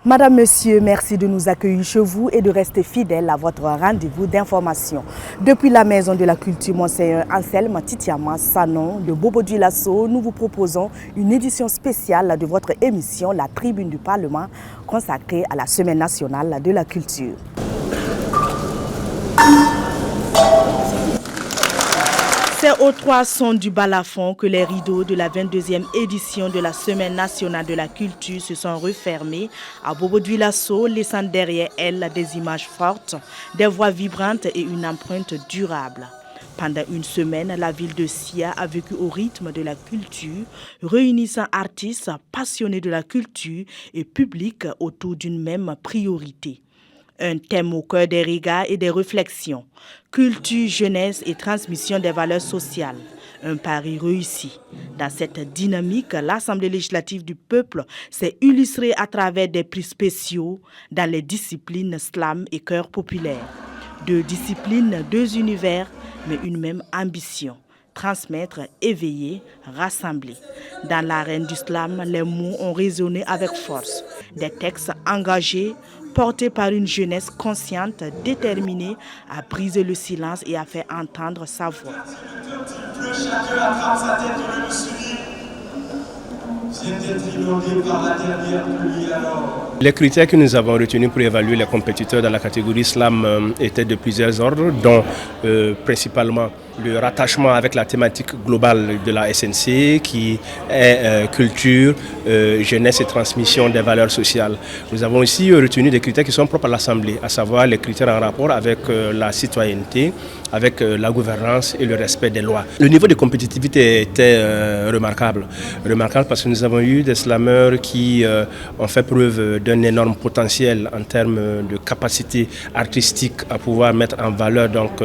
Madame, Monsieur, merci de nous accueillir chez vous et de rester fidèles à votre rendez-vous d'information. Depuis la Maison de la Culture Monseigneur Anselme Titiama Sanon de Bobo-Dioulasso, nous vous proposons une édition spéciale de votre émission La Tribune du Parlement consacrée à la Semaine nationale de la culture. C'est aux 3 sons du balafon que les rideaux de la 22e édition de la Semaine nationale de la culture se sont refermés à Bobo-Dioulasso, laissant derrière elles des images fortes, des voix vibrantes et une empreinte durable. Pendant une semaine, la ville de Sia a vécu au rythme de la culture, réunissant artistes passionnés de la culture et public autour d'une même priorité. Un thème au cœur des regards et des réflexions. Culture, jeunesse et transmission des valeurs sociales. Un pari réussi. Dans cette dynamique, l'Assemblée législative du peuple s'est illustrée à travers des prix spéciaux dans les disciplines slam et chœur populaire. 2 disciplines, 2 univers, mais une même ambition. Transmettre, éveiller, rassembler. Dans l'arène du slam, les mots ont résonné avec force. Des textes engagés, portés par une jeunesse consciente, déterminée à briser le silence et à faire entendre sa voix. Les critères que nous avons retenus pour évaluer les compétiteurs dans la catégorie slam étaient de plusieurs ordres, dont principalement le rattachement avec la thématique globale de la SNC qui est culture, jeunesse et transmission des valeurs sociales. Nous avons aussi retenu des critères qui sont propres à l'Assemblée, à savoir les critères en rapport avec la citoyenneté, avec la gouvernance et le respect des lois. Le niveau de compétitivité était remarquable parce que nous avons eu des slameurs qui ont fait preuve d'un énorme potentiel en termes de capacité artistique à pouvoir mettre en valeur donc,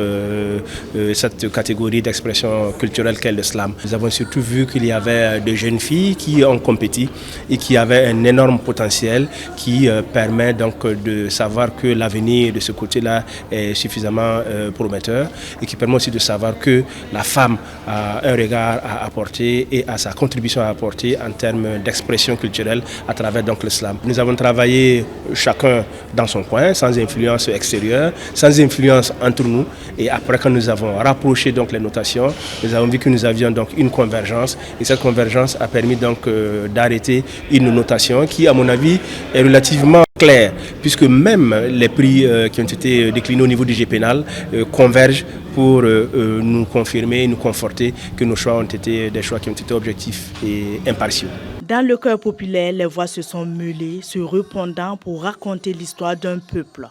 cette catégorie d'expression culturelle qu'est le slam. Nous avons surtout vu qu'il y avait des jeunes filles qui ont compétit et qui avaient un énorme potentiel qui permet donc de savoir que l'avenir de ce côté-là est suffisamment prometteur et qui permet aussi de savoir que la femme a un regard à apporter et a sa contribution à apporter en termes d'expression culturelle à travers donc le slam. Nous avons travaillé chacun dans son coin, sans influence extérieure, sans influence entre nous, et après quand nous avons rapproché donc les notations, nous avons vu que nous avions donc une convergence et cette convergence a permis donc d'arrêter une notation qui à mon avis est relativement claire puisque même les prix qui ont été déclinés au niveau du G pénal convergent pour nous confirmer, nous conforter que nos choix ont été des choix qui ont été objectifs et impartiaux. Dans le cœur populaire, les voix se sont mêlées, se répondant pour raconter l'histoire d'un peuple.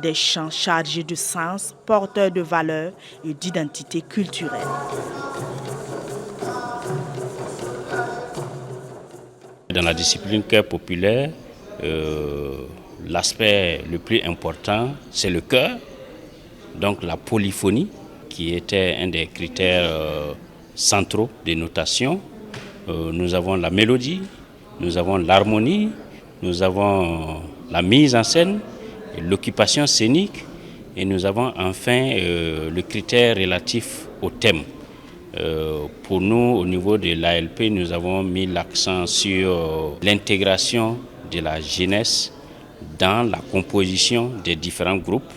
Des chants chargés de sens, porteurs de valeurs et d'identité culturelle. Dans la discipline chœur populaire, l'aspect le plus important, c'est le chœur, donc la polyphonie, qui était un des critères centraux des notations. Nous avons la mélodie, nous avons l'harmonie, nous avons la mise en scène, l'occupation scénique et nous avons enfin le critère relatif au thème. Pour nous, au niveau de l'ALP, nous avons mis l'accent sur l'intégration de la jeunesse dans la composition des différents groupes,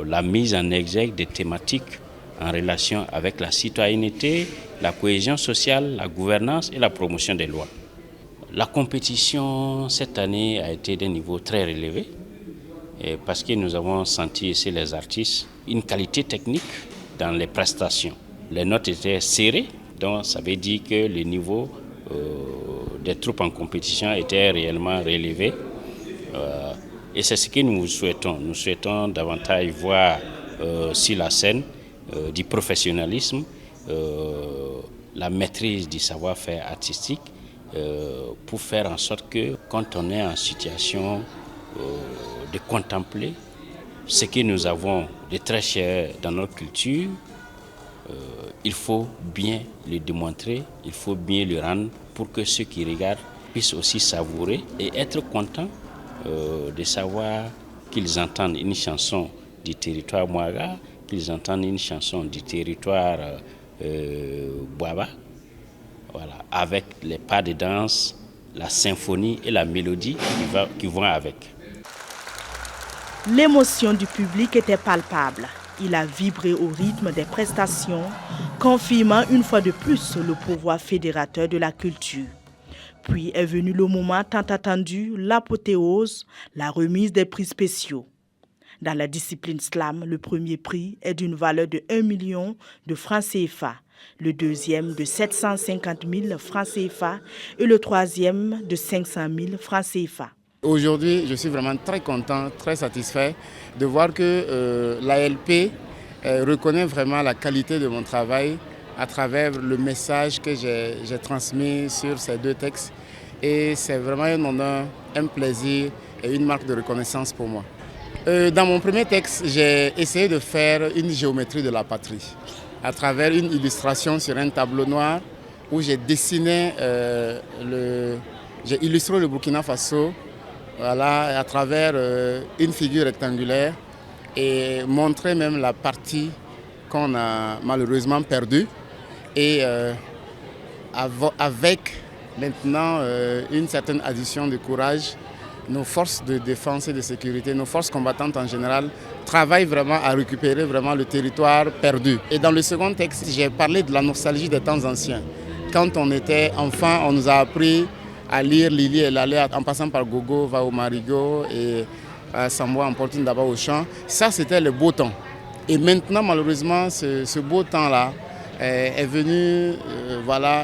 la mise en exergue des thématiques en relation avec la citoyenneté, la cohésion sociale, la gouvernance et la promotion des lois. La compétition cette année a été d'un niveau très relevé parce que nous avons senti chez les artistes une qualité technique dans les prestations. Les notes étaient serrées, donc ça veut dire que le niveau des troupes en compétition était réellement relevé. Et c'est ce que nous souhaitons. Nous souhaitons davantage voir sur la scène du professionnalisme, la maîtrise du savoir-faire artistique pour faire en sorte que quand on est en situation de contempler ce que nous avons de très cher dans notre culture, il faut bien le démontrer, il faut bien le rendre pour que ceux qui regardent puissent aussi savourer et être contents de savoir qu'ils entendent une chanson du territoire Mouaga, qu'ils entendent une chanson du territoire Bouaba, voilà, avec les pas de danse la symphonie et la mélodie qui vont avec. L'émotion du public était palpable. Il a vibré au rythme des prestations, confirmant une fois de plus le pouvoir fédérateur de la culture. Puis est venu le moment tant attendu, l'apothéose, la remise des prix spéciaux. Dans la discipline slam, le premier prix est d'une valeur de 1 million de francs CFA, le deuxième de 750 000 francs CFA et le troisième de 500 000 francs CFA. Aujourd'hui, je suis vraiment très content, très satisfait de voir que l'ALP reconnaît vraiment la qualité de mon travail à travers le message que j'ai transmis sur ces deux textes. Et c'est vraiment un honneur, un plaisir et une marque de reconnaissance pour moi. Dans mon premier texte, j'ai essayé de faire une géométrie de la patrie à travers une illustration sur un tableau noir où j'ai dessiné, j'ai illustré le Burkina Faso à travers une figure rectangulaire et montré même la partie qu'on a malheureusement perdue. Et avec maintenant une certaine addition de courage, nos forces de défense et de sécurité, nos forces combattantes en général, travaillent vraiment à récupérer vraiment le territoire perdu. Et dans le second texte, j'ai parlé de la nostalgie des temps anciens. Quand on était enfant, on nous a appris à lire Lili et Lalé en passant par Gogo, va au Marigot et Sambo Importune d'abord au champ. Ça, c'était le beau temps. Et maintenant, malheureusement, ce beau temps-là est venu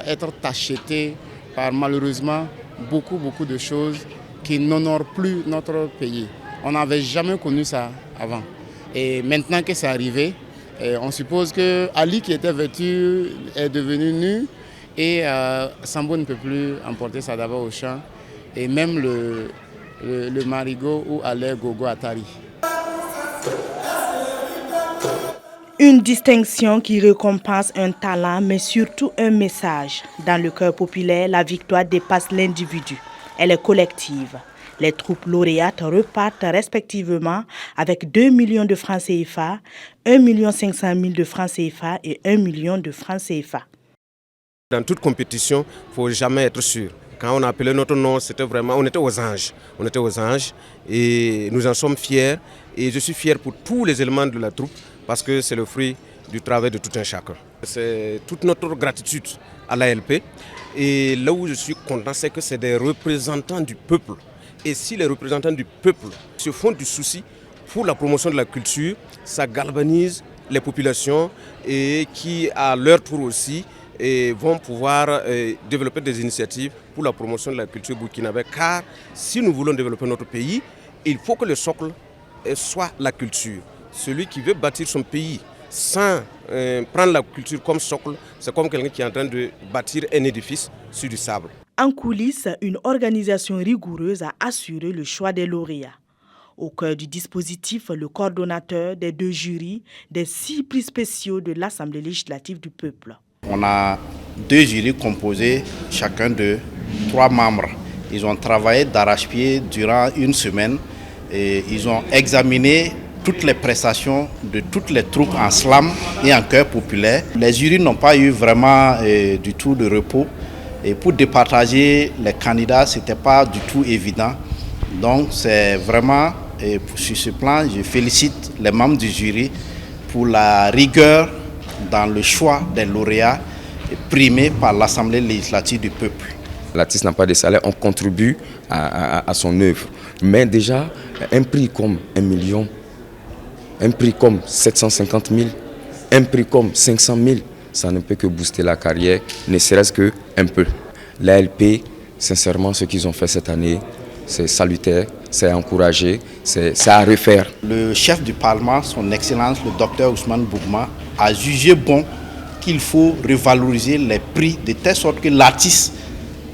être tacheté par malheureusement beaucoup de choses qui n'honorent plus notre pays. On n'avait jamais connu ça avant. Et maintenant que c'est arrivé, on suppose que Ali qui était vêtu est devenu nu et Sambo ne peut plus emporter ça d'abord au champ. Et même le Marigot ou Alé Gogo Atari. Une distinction qui récompense un talent, mais surtout un message. Dans le cœur populaire, la victoire dépasse l'individu. Elle est collective. Les troupes lauréates repartent respectivement avec 2 millions de francs CFA, 1 500 000 de francs CFA et 1 million de francs CFA. Dans toute compétition, il ne faut jamais être sûr. Quand on a appelé notre nom, c'était vraiment, on était aux anges. On était aux anges et nous en sommes fiers. Et je suis fier pour tous les éléments de la troupe parce que c'est le fruit du travail de tout un chacun. C'est toute notre gratitude à l'ALP. Et là où je suis content, c'est que c'est des représentants du peuple. Et si les représentants du peuple se font du souci pour la promotion de la culture, ça galvanise les populations et qui, à leur tour aussi, vont pouvoir développer des initiatives pour la promotion de la culture burkinabé. Car si nous voulons développer notre pays, il faut que le socle soit la culture. Celui qui veut bâtir son pays sans prendre la culture comme socle, c'est comme quelqu'un qui est en train de bâtir un édifice sur du sable. En coulisses, une organisation rigoureuse a assuré le choix des lauréats. Au cœur du dispositif, le coordonnateur des 2 jurys des 6 prix spéciaux de l'Assemblée législative du peuple. On a 2 jurys composés, chacun de 3 membres. Ils ont travaillé d'arrache-pied durant une semaine et ils ont examiné toutes les prestations de toutes les troupes en slam et en chœur populaire. Les jurys n'ont pas eu vraiment du tout de repos. Et pour départager les candidats, ce n'était pas du tout évident. Donc c'est vraiment, sur ce plan, je félicite les membres du jury pour la rigueur dans le choix des lauréats primés par l'Assemblée législative du peuple. L'artiste n'a pas de salaire, on contribue à son œuvre. Mais déjà, un prix comme 1 million, un prix comme 750 000, un prix comme 500 000, ça ne peut que booster la carrière, ne serait-ce qu'un peu. L'ALP, sincèrement, ce qu'ils ont fait cette année, c'est salutaire, c'est encouragé, c'est à refaire. Le chef du Parlement, son Excellence, le docteur Ousmane Bougma, a jugé bon qu'il faut revaloriser les prix de telle sorte que l'artiste,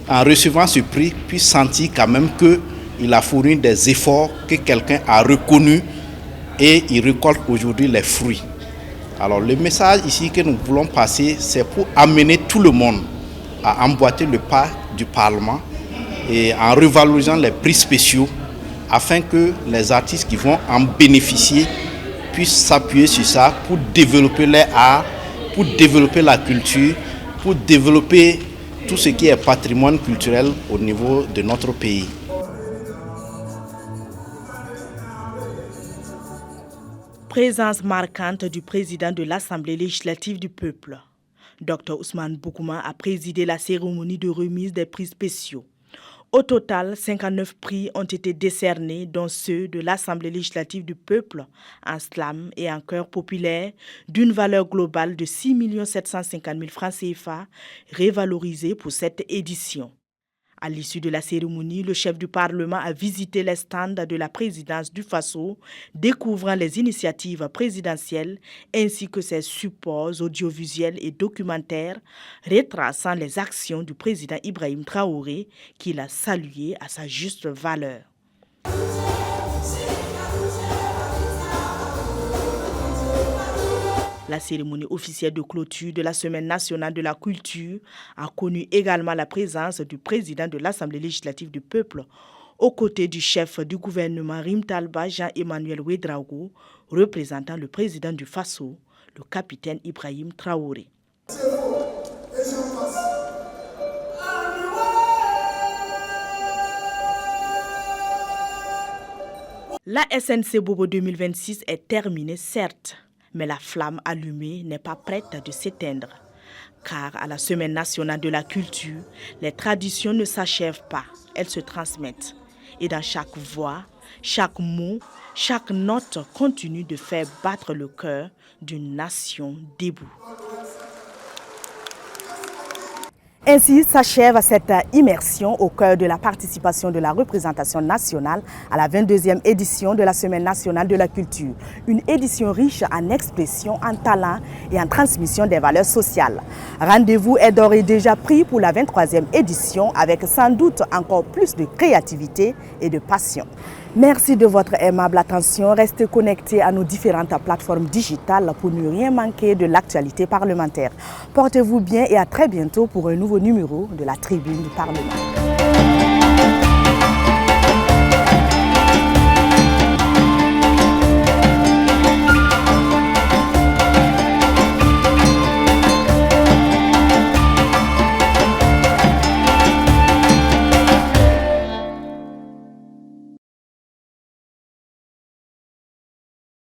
en recevant ce prix, puisse sentir quand même qu'il a fourni des efforts, que quelqu'un a reconnu et il récolte aujourd'hui les fruits. Alors le message ici que nous voulons passer, c'est pour amener tout le monde à emboîter le pas du Parlement et en revalorisant les prix spéciaux afin que les artistes qui vont en bénéficier puissent s'appuyer sur ça pour développer les arts, pour développer la culture, pour développer tout ce qui est patrimoine culturel au niveau de notre pays. Présence marquante du président de l'Assemblée législative du peuple. Dr Ousmane Boukouma a présidé la cérémonie de remise des prix spéciaux. Au total, 59 prix ont été décernés, dont ceux de l'Assemblée législative du peuple en slam et en chœur populaire, d'une valeur globale de 6 750 000 francs CFA, révalorisés pour cette édition. À l'issue de la cérémonie, le chef du Parlement a visité les stands de la présidence du Faso, découvrant les initiatives présidentielles ainsi que ses supports audiovisuels et documentaires, retraçant les actions du président Ibrahim Traoré, qu'il a salué à sa juste valeur. La cérémonie officielle de clôture de la Semaine nationale de la culture a connu également la présence du président de l'Assemblée législative du peuple, aux côtés du chef du gouvernement Rim Talba Jean-Emmanuel Ouédraogo, représentant le président du Faso, le capitaine Ibrahim Traoré. La SNC Bobo 2026 est terminée, certes, mais la flamme allumée n'est pas prête de s'éteindre. Car à la Semaine nationale de la culture, les traditions ne s'achèvent pas, elles se transmettent. Et dans chaque voix, chaque mot, chaque note continue de faire battre le cœur d'une nation debout. Ainsi s'achève cette immersion au cœur de la participation de la représentation nationale à la 22e édition de la Semaine nationale de la culture. Une édition riche en expression, en talent et en transmission des valeurs sociales. Rendez-vous est d'ores et déjà pris pour la 23e édition avec sans doute encore plus de créativité et de passion. Merci de votre aimable attention. Restez connectés à nos différentes plateformes digitales pour ne rien manquer de l'actualité parlementaire. Portez-vous bien et à très bientôt pour un nouveau numéro de la Tribune du Parlement.